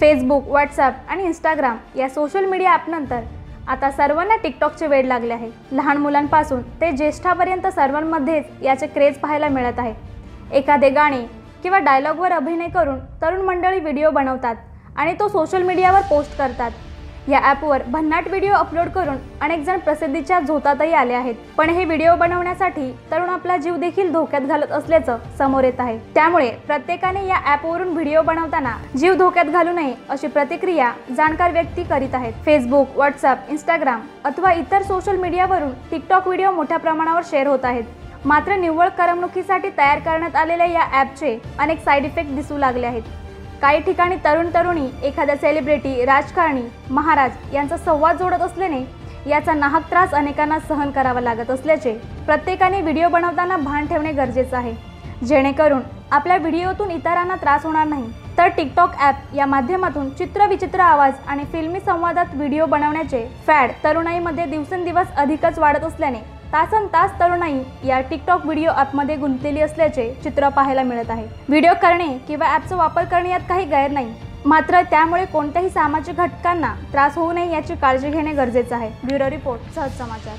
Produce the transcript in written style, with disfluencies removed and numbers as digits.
Facebook, WhatsApp आणि Instagram या social media ॲपनंतर आता सर्वांना टिकटॉकचे वेड लागले आहे। लहान मुलांपासून ते ज्येष्ठापर्यंत सर्वांमध्येच याचे क्रेज पाहायला मिळत आहे। एखादे गाणे किंवा डायलॉगवर अभिनय करून तरुण मंडळी व्हिडिओ बनवतात आणि तो सोशल मीडियावर पोस्ट करतात। या ॲपवर भन्नाट व्हिडिओ अपलोड करून अनेक जण प्रसिद्धीच्या झोतातही आले आहेत। पण हे व्हिडिओ बनवण्यासाठी तरुण आपला जीव देखील धोक्यात घालत असल्याचं समोर येत आहे। त्यामुळे प्रत्येकाने या ॲपवरून व्हिडिओ बनवताना जीव धोक्यात घालू नये अशी प्रतिक्रिया जाणकार व्यक्ती करीत आहेत। फेसबुक, व्हॉट्सॲप, इंस्टाग्राम अथवा इतर सोशल मीडियावरून टिकटॉक व्हिडिओ मोठ्या प्रमाणावर शेअर होत आहेत। मात्र निव्वळ करमणुकीसाठी तयार करण्यात आलेल्या या ॲपचे अनेक साईड इफेक्ट दिसू लागले आहेत। काही ठिकाणी तरुणी एखाद्या सेलिब्रिटी, राजकारणी, महाराज यांचा संवाद जोडत असल्याने याचा नाहक त्रास अनेकांना सहन करावा लागत असल्याचे प्रत्येकाने व्हिडिओ बनवताना भान ठेवणे गरजेचे आहे, जेणेकरून आपल्या व्हिडिओतून इतरांना त्रास होणार नाही। तर टिकटॉक ॲप या माध्यमातून चित्रविचित्र आवाज आणि फिल्मी संवादात व्हिडिओ बनवण्याचे फॅड तरुणाईमध्ये दिवसेंदिवस अधिकच वाढत असल्याने तासनतास तरुणाई या टिकटॉक व्हिडिओ ॲपमध्ये गुंतलेली असल्याचे चित्र पाहायला मिळत आहे। व्हिडिओ करणे किंवा ॲपचा वापर करणे यात काही गैर नाही, मात्र त्यामुळे कोणत्याही सामाजिक घटकांना त्रास होऊ नये याची काळजी घेणे गरजेचे आहे। ब्युरो रिपोर्ट, सहज समाचार।